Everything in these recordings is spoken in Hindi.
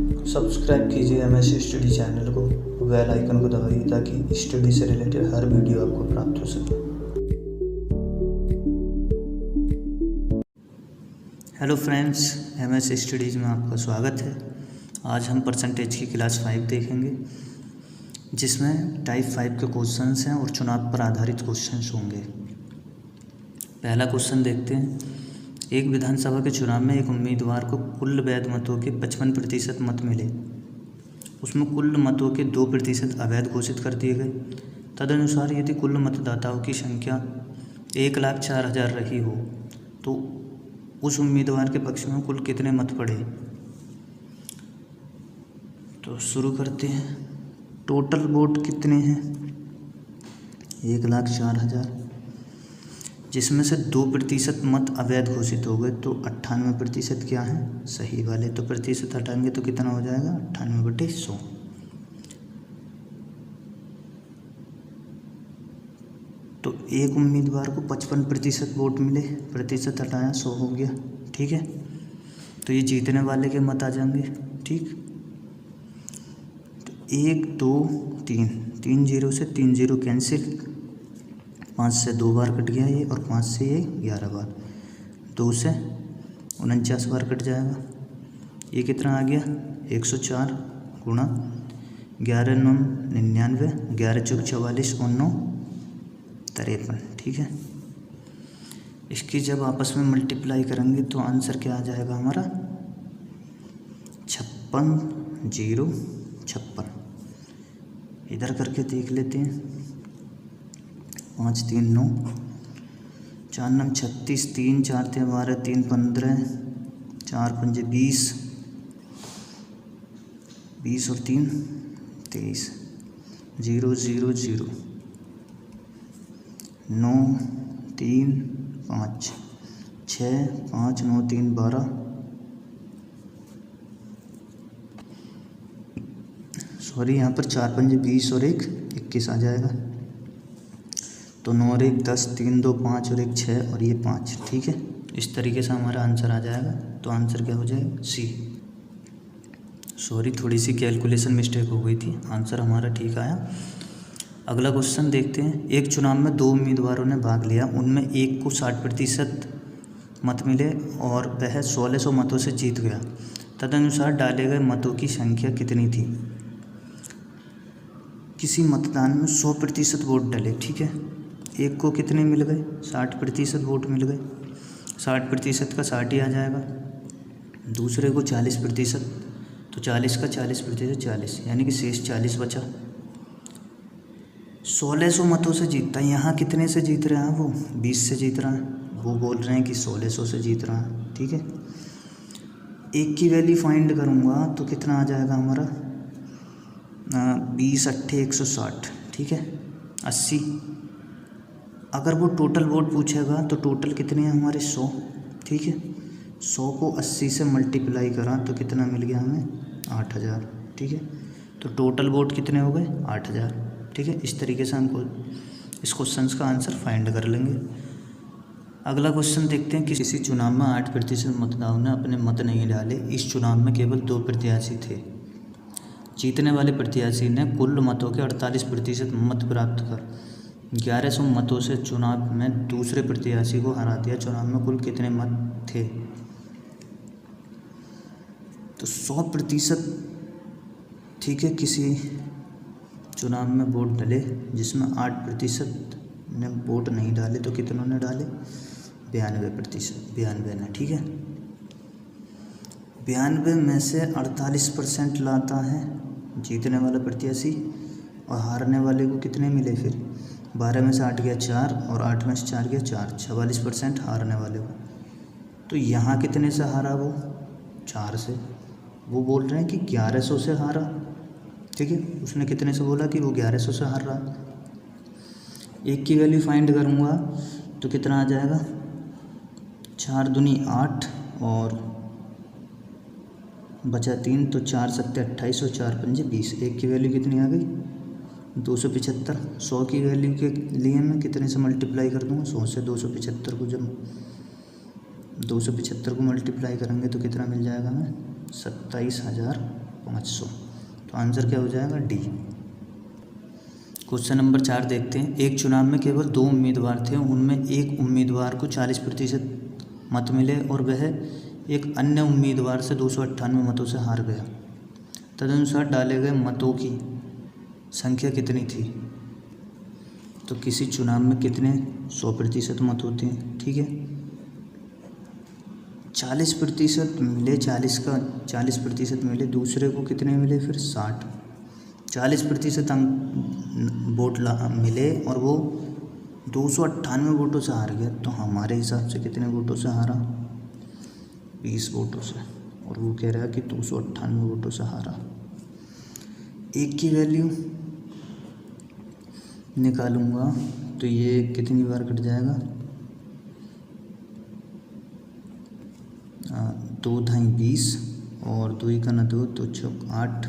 सब्सक्राइब कीजिए MS स्टडी चैनल को, बेल आइकन को दबाइए ताकि स्टडी से रिलेटेड हर वीडियो आपको प्राप्त हो सके। हेलो फ्रेंड्स, MS स्टडीज़ में आपका स्वागत है। आज हम परसेंटेज की क्लास 5 देखेंगे, जिसमें टाइप 5 के क्वेश्चंस हैं और चुनाव पर आधारित क्वेश्चंस होंगे। पहला क्वेश्चन देखते हैं। एक विधानसभा के चुनाव में एक उम्मीदवार को कुल वैध मतों के 55% मत मिले। उसमें कुल मतों के 2% अवैध घोषित कर दिए गए। तदनुसार यदि कुल मतदाताओं की संख्या 1,04,000 रही हो तो उस उम्मीदवार के पक्ष में कुल कितने मत पड़े। तो शुरू करते हैं। टोटल वोट कितने हैं? 1,04,000, जिसमें से 2% मत अवैध घोषित हो गए, तो 98% क्या है? सही वाले। तो प्रतिशत हटाएंगे तो कितना हो जाएगा? 98/100। तो एक उम्मीदवार को 55% वोट मिले, प्रतिशत हटाया 100 हो गया। ठीक है, तो ये जीतने वाले के मत आ जाएंगे। ठीक, तो 1 2 3 3 0 से 3 0 कैंसिल, 5 से 2 बार कट गया ये, और 5 से ये 11 बार, 2 से 49 बार कट जाएगा। ये कितना आ गया? 104 गुणा 11 9 99, 11 चौक 44 और 9 53। ठीक है, इसकी जब आपस में मल्टीप्लाई करेंगे तो आंसर क्या आ जाएगा हमारा? 56 0 56। इधर करके देख लेते हैं। 5 3 9, 4 9 36, 3 4 12, 3 15, 4 5 20, 20 और 3 23, 0 0 0, 9 3 5 6 5 9 3 12, सॉरी यहाँ पर 4 5 20 और 1 21 आ जाएगा। तो 9 और 1 10, 3 2 5 और 1 6 और ये 5। ठीक है, इस तरीके से हमारा आंसर आ जाएगा। तो आंसर क्या हो जाएगा? सी। सॉरी, थोड़ी सी कैलकुलेशन मिस्टेक हो गई थी, आंसर हमारा ठीक आया। अगला क्वेश्चन देखते हैं। एक चुनाव में 2 उम्मीदवारों ने भाग लिया, उनमें एक को 60% मत मिले और वह 1600 मतों से जीत गया। तदनुसार डाले गए मतों की संख्या कितनी थी? किसी मतदान में 100% वोट डले। ठीक है, एक को कितने मिल गए? 60% वोट मिल गए। 60% का 60 ही आ जाएगा। दूसरे को 40%, तो 40 का 40% 40, यानी कि शेष 40 बचा। 1600 मतों से जीतता है। यहाँ कितने से जीत रहा है वो? 20 से जीत रहा है। वो बोल रहे हैं कि 1600 से जीत रहा है। ठीक है, एक की वैल्यू फाइंड करूँगा तो कितना आ जाएगा हमारा? 20 8 160। ठीक है, 80। अगर वो टोटल वोट पूछेगा तो टोटल कितने हैं हमारे? 100। ठीक है, 100 को 80 से मल्टीप्लाई करा तो कितना मिल गया हमें? 8000। ठीक है, तो टोटल वोट कितने हो गए? 8000। ठीक है, इस तरीके से हमको इस क्वेश्चन का आंसर फाइंड कर लेंगे। अगला क्वेश्चन देखते हैं। किसी चुनाव में 8% मतदाताओं ने अपने मत नहीं डाले। इस चुनाव में केवल 2 प्रत्याशी थे। जीतने वाले प्रत्याशी ने कुल मतों के 48% मत प्राप्त कर 1100 मतों से चुनाव में दूसरे प्रत्याशी को हरा दिया। चुनाव में कुल कितने मत थे? तो 100%। ठीक है, किसी चुनाव में वोट डले जिसमें 8% ने वोट नहीं डाले, तो कितनों ने डाले? 92%। 92 ने। ठीक है, 92 में से 48% लाता है जीतने वाला प्रत्याशी, और हारने वाले को कितने मिले फिर? 12 में से 8 गया 4, और 8 में से 4 गया 4, 44% हारने वाले को। तो यहाँ कितने से हारा वो? 4 से। वो बोल रहे हैं कि 1100 से हारा। ठीक है, उसने कितने से बोला कि वो 1100 से हार रहा। एक की वैल्यू फाइंड करूँगा तो कितना आ जाएगा? 4 दूनी 8 और बचा 3, तो 4 7 28 और 4 5 20। एक की वैल्यू कितनी आ गई? 275। 100 की वैल्यू के लिए मैं कितने से मल्टीप्लाई कर दूँगा? 100 से। 275 को जब 275 को मल्टीप्लाई करेंगे तो कितना मिल जाएगा हमें? 27,000 500। तो आंसर क्या हो जाएगा? डी। क्वेश्चन नंबर 4 देखते हैं। एक चुनाव में केवल 2 उम्मीदवार थे, उनमें एक उम्मीदवार को 40% मत मिले और वह एक अन्य उम्मीदवार से 298 मतों से हार गया। तदनुसार डाले गए मतों की संख्या कितनी थी? तो किसी चुनाव में कितने 100% मत होते हैं? ठीक है, 40% मिले, 40% मिले, दूसरे को कितने मिले फिर? 60। 40% वोट मिले और वो 298 वोटों से हार गया। तो हमारे हिसाब से कितने वोटों से हारा? 20 वोटों से। और वो कह रहा है कि 298 वोटों से हारा। एक की वैल्यू निकालूंगा तो ये कितनी बार कट जाएगा? 2 × 20 और 2 × 2 तो 8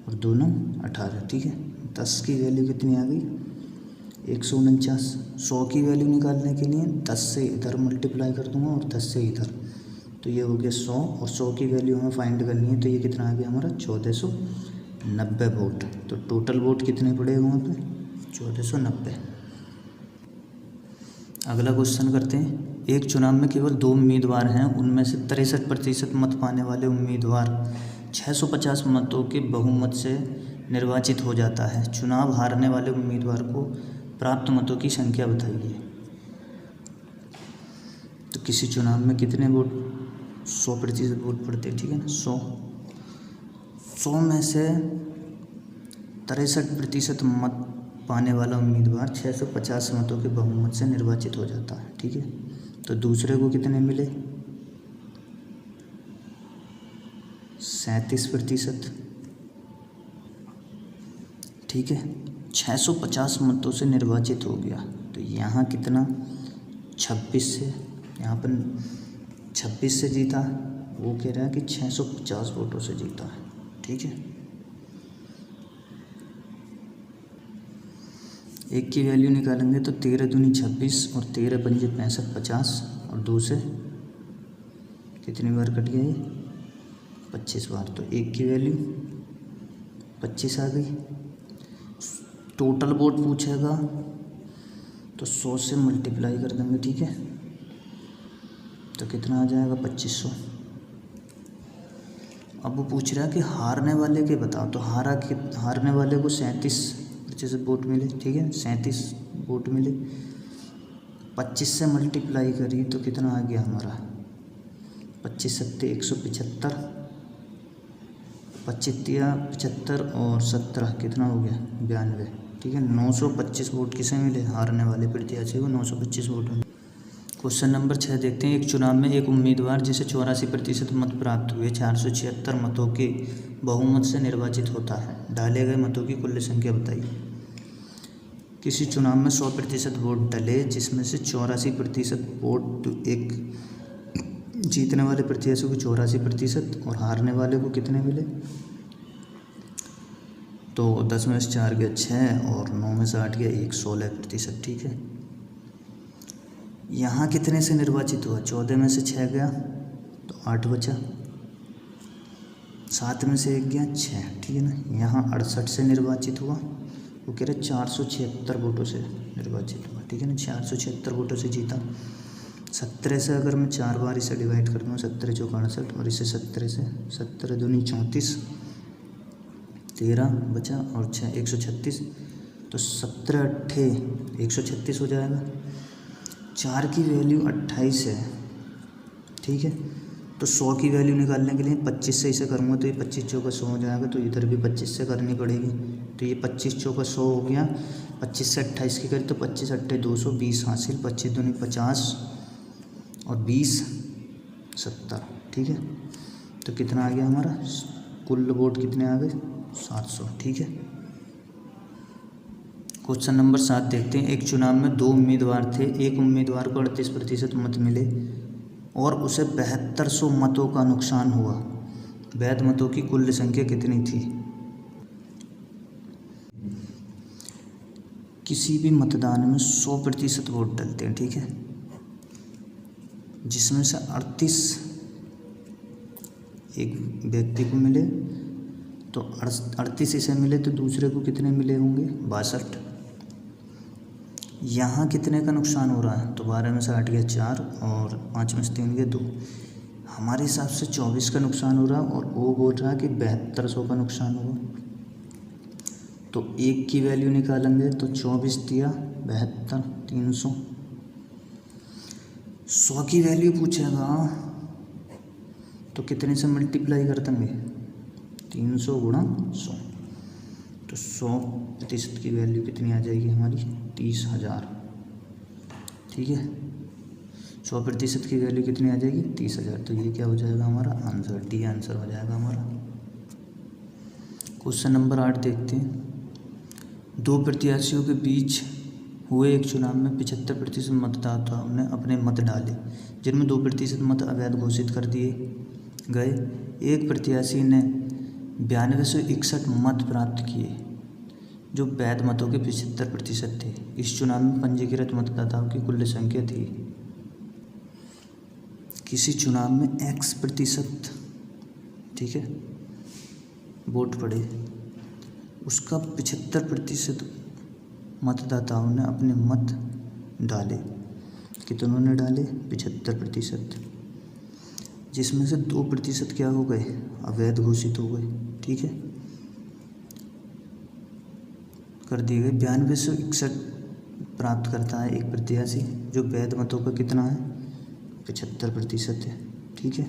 और 2 × 18। ठीक है, 10 की वैल्यू कितनी आ गई? 149। 100 की वैल्यू निकालने के लिए 10 से इधर मल्टीप्लाई कर दूंगा और 10 से इधर, तो ये हो गया 100। और 100 की वैल्यू हमें फाइंड करनी है, तो ये कितना आ गया हमारा? 1490 वोट। तो टोटल वोट कितने पड़े वहाँ पे? 1490। अगला क्वेश्चन करते हैं। एक चुनाव में केवल 2 उम्मीदवार हैं, उनमें से 63% मत पाने वाले उम्मीदवार 650 मतों के बहुमत से निर्वाचित हो जाता है। चुनाव हारने वाले उम्मीदवार को प्राप्त मतों की संख्या बताइए। तो किसी चुनाव में कितने वोट? 100% वोट पड़ते हैं। ठीक है ना, 100 में से 63% मत पाने वाला उम्मीदवार 650 मतों के बहुमत से निर्वाचित हो जाता है। ठीक है, तो दूसरे को कितने मिले? 37%। ठीक है, 650 मतों से निर्वाचित हो गया, तो यहाँ कितना? 26 से, यहाँ पर 26 से जीता। वो कह रहा है कि 650 वोटों से जीता है। ठीक है, एक की वैल्यू निकालेंगे तो 13 दूनी 26 और 13 पंजे 65, 50 और 2 से कितनी बार कट गया? ये 25 बार। तो एक की वैल्यू 25 आ गई। टोटल वोट पूछेगा तो 100 से मल्टीप्लाई कर देंगे। ठीक है, तो कितना आ जाएगा? 2500। अब वो पूछ रहा है कि हारने वाले के बताओ। तो हारने वाले को 37% वोट मिले। ठीक है, 37 वोट मिले, 25 से मल्टीप्लाई करी तो कितना आ गया हमारा? 25 सत्ते 175, 25 तिया 75 और 17 कितना हो गया? 92। ठीक है, 925 वोट किसे मिले? हारने वाले प्रत्याशी को 925 वोट मिले। क्वेश्चन नंबर 6 देखते हैं। एक चुनाव में एक उम्मीदवार जिसे 84% मत प्राप्त हुए 476 मतों के बहुमत से निर्वाचित होता है। डाले गए मतों की कुल संख्या बताइए। किसी चुनाव में 100% वोट डले, जिसमें से 84% वोट एक जीतने वाले प्रत्याशी को 84% और हारने वाले को कितने मिले? तो 10 में से 4 गया 6 और 9 में से 8 गया 1, 16%। ठीक है, यहाँ कितने से निर्वाचित हुआ? 14 में से 6 गया तो 8 बचा, 7 में से 1 गया 6। ठीक है ना, यहाँ 68 से निर्वाचित हुआ। वो कह रहे 476 वोटों से निर्वाचित हुआ। ठीक है ना, 476 वोटों से जीता। 17 से अगर मैं 4 बार इसे डिवाइड कर दूँ, 17 चौक 68 और इसे 17 से, 17 दूनी 34, 13 बचा और 6 136, तो 17 अट्ठे 136 हो जाएगा। 4 की वैल्यू 28 है। ठीक है, तो 100 की वैल्यू निकालने के लिए 25 से इसे करूँगा तो ये 25 चौका 100 हो जाएगा। तो इधर भी 25 से करनी पड़ेगी, तो ये 25 चौका 100 हो गया। 25 से 28 की करें तो 25 अट्ठे 220 हासिल, 25 दूनी 50 और 20 70। ठीक है, तो कितना आ गया हमारा? कुल वोट कितने आ गए? 700। ठीक है, क्वेश्चन नंबर 7 देखते हैं। एक चुनाव में 2 उम्मीदवार थे, एक उम्मीदवार को 38% मत मिले और उसे 7200 मतों का नुकसान हुआ। वैध मतों की कुल संख्या कितनी थी? किसी भी मतदान में 100% वोट डलते हैं। ठीक है, जिसमें से 38 एक व्यक्ति को मिले तो 38 इसे मिले तो दूसरे को कितने मिले होंगे 62। यहाँ कितने का नुकसान हो रहा है, तो 12 में से 8 गया 4 और 5 में से 3 गया 2। हमारे हिसाब से 24 का नुकसान हो रहा है और वो बोल रहा है कि 7200 का नुकसान होगा। तो एक की वैल्यू निकालेंगे तो 24 दिया 72 300। 100 की वैल्यू पूछेगा तो कितने से मल्टीप्लाई कर देंगे 300 गुणा 100। तो 100% की वैल्यू कितनी आ जाएगी हमारी 30,000। ठीक है, 100% की वैल्यू कितनी आ जाएगी 30,000। तो ये क्या हो जाएगा हमारा आंसर, डी आंसर हो जाएगा हमारा। क्वेश्चन नंबर 8 देखते हैं। दो प्रत्याशियों के बीच हुए एक चुनाव में 75% मतदाताओं ने अपने मत डाले, जिनमें 2% मत अवैध घोषित कर दिए गए। एक प्रत्याशी ने 9261 मत प्राप्त किए, जो वैध मतों के 75% थे। इस चुनाव में पंजीकृत मतदाताओं की कुल संख्या थी। किसी चुनाव में X%, ठीक है, वोट पड़े, उसका 75% मतदाताओं ने अपने मत डाले। कितनों ने डाले 75%, जिसमें से 2% क्या हो गए अवैध घोषित हो गए। ठीक है, कर दिए गए। 9261 प्राप्त करता है एक प्रत्याशी, जो वैध मतों का कितना है 75% है। ठीक है,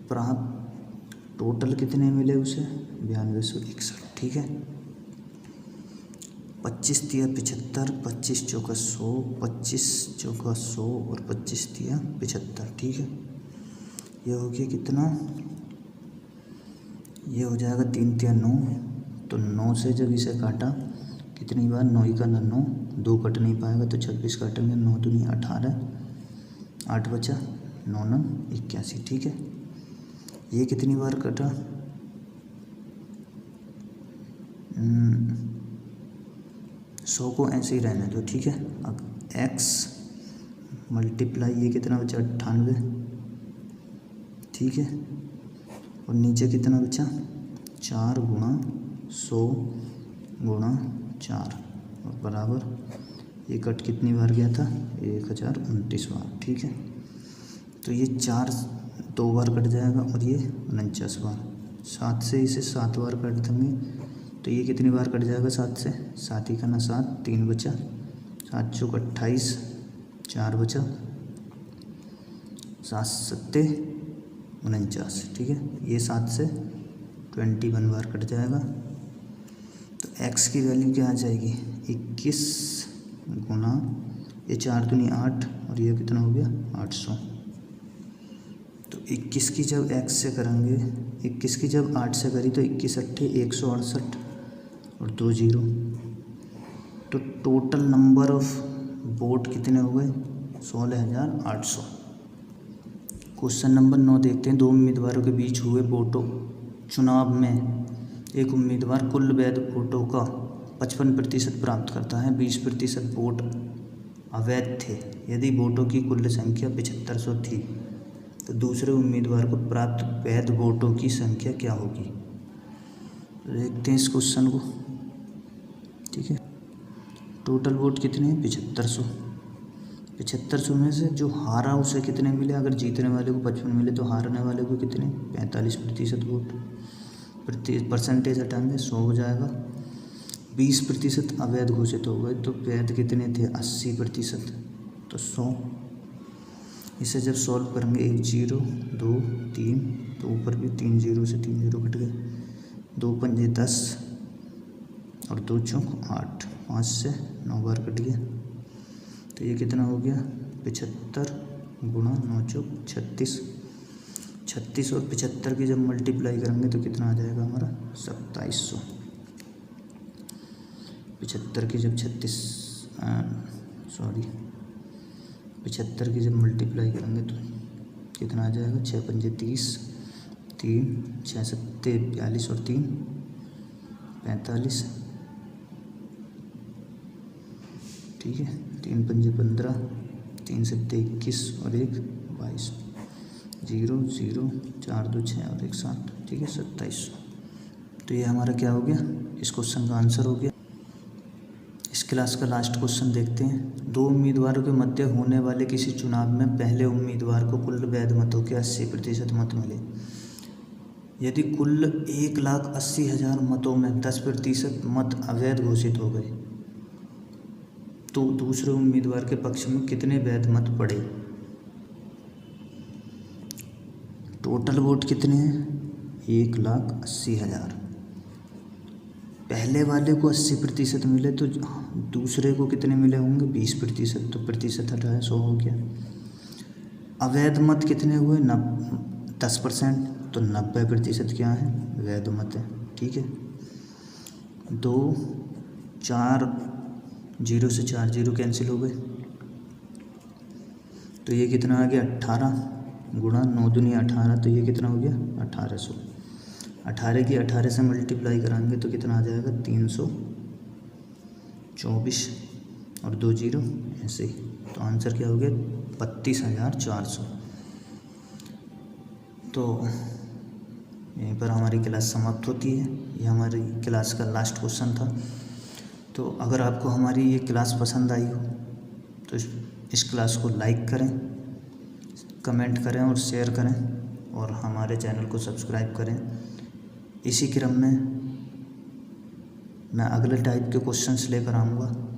प्राप्त टोटल कितने मिले उसे 9261। ठीक है, 25 दिया 75, 25 चौका 100, 25 चौका 100 और 25 दिया 75। ठीक है, यह हो गया कितना, ये हो जाएगा 3 तिया 9। तो 9 से जब इसे काटा कितनी बार 9 का 9, 2 कट नहीं पाएगा तो 26 काटेंगे, 9 दूनी 18, 8 बचा 9 9 81। ठीक है, ये कितनी बार कटा 100 को ऐसे ही रहने दो। ठीक है, अब x मल्टीप्लाई ये कितना बचा 98। ठीक है, और नीचे कितना बचा 4 गुणा 100 गुणा 4 और बराबर ये कट कितनी बार गया था 1029 बार। ठीक है, तो ये 4 2 बार कट जाएगा और ये 49 बार। 7 से इसे 7 बार काट देंगे तो ये कितनी बार कट जाएगा 7 से, 7 ही का ना 7, 3 बचा, 7 चौक 28, 4 बचा, 7 सत्ते 49। ठीक है, ये 7 से 21 बार कट जाएगा। तो x की वैल्यू क्या आ जाएगी 21 गुना ये 4 दूनी 8 और ये कितना हो गया 800। तो 21 की जब x से करेंगे, 21 की जब 8 से करी तो 21 अट्ठे 168 और 2 0। तो टोटल नंबर ऑफ वोट कितने हो गए 16,800। क्वेश्चन नंबर 9 देखते हैं। दो उम्मीदवारों के बीच हुए वोटों चुनाव में एक उम्मीदवार कुल वैध वोटों का 55% प्राप्त करता है, 20% वोट अवैध थे। यदि वोटों की कुल संख्या 7500 थी तो दूसरे उम्मीदवार को प्राप्त वैध वोटों की संख्या क्या होगी। देखते हैं इस क्वेश्चन को। ठीक है, टोटल वोट कितने हैं 7500। 7500 में से जो हारा उसे कितने मिले, अगर जीतने वाले को 55 मिले तो हारने वाले को कितने 45% वोट। परसेंटेज हटाएंगे 100 हो जाएगा। 20% अवैध घोषित हो गए तो वैध कितने थे 80%, तो 100। इसे जब सॉल्व करेंगे 1 0 2 3 तो ऊपर भी 3 0 से 3 0 कट गए, 2 पंजे 10 और 2 चौक 8, 5 से 9 बार कट गया। तो ये कितना हो गया 75 गुणा 9 चौक 36। 36 और 75 की जब मल्टीप्लाई करेंगे तो कितना आ जाएगा हमारा 2700। 75 की जब 75 की जब मल्टीप्लाई करेंगे तो कितना आ जाएगा 6 पंजे 30, 3 6 सत्ते 42 और 3 45। ठीक है, 3 पंजे 15, 3 सत्ते 21 और 1 22, 0 0 4 2 6 और 1 7। ठीक है, 2700। तो ये हमारा क्या हो गया, इस क्वेश्चन का आंसर हो गया। इस क्लास का लास्ट क्वेश्चन देखते हैं। 2 उम्मीदवारों के मध्य होने वाले किसी चुनाव में पहले उम्मीदवार को कुल वैध मतों के 80% मत मिले। यदि कुल 1,80,000 मतों में 10% मत अवैध घोषित हो गए तो दूसरे उम्मीदवार के पक्ष में कितने वैध मत पड़े। टोटल वोट कितने हैं, 1,80,000। पहले वाले को 80% मिले तो दूसरे को कितने मिले होंगे, 20%। तो प्रतिशत हटाया 100 हो गया। अवैध मत कितने हुए, 10%। तो 90% क्या है, वैध मत है। ठीक है, 2 4 0 से 4 0 कैंसिल हो गए। तो ये कितना आ गया, 18 गुणा 9 दूनी 18। तो ये कितना हो गया, 1800। 18 की 18 से मल्टीप्लाई कराएंगे तो कितना आ जाएगा, 324 और 2 0 ऐसे ही। तो आंसर क्या हो गया, 32,400। तो यहीं पर हमारी क्लास समाप्त होती है। ये हमारी क्लास का लास्ट क्वेश्चन था। तो अगर आपको हमारी ये क्लास पसंद आई हो तो इस क्लास को लाइक करें, कमेंट करें और शेयर करें और हमारे चैनल को सब्सक्राइब करें। इसी क्रम में मैं अगले टाइप के क्वेश्चंस लेकर आऊँगा।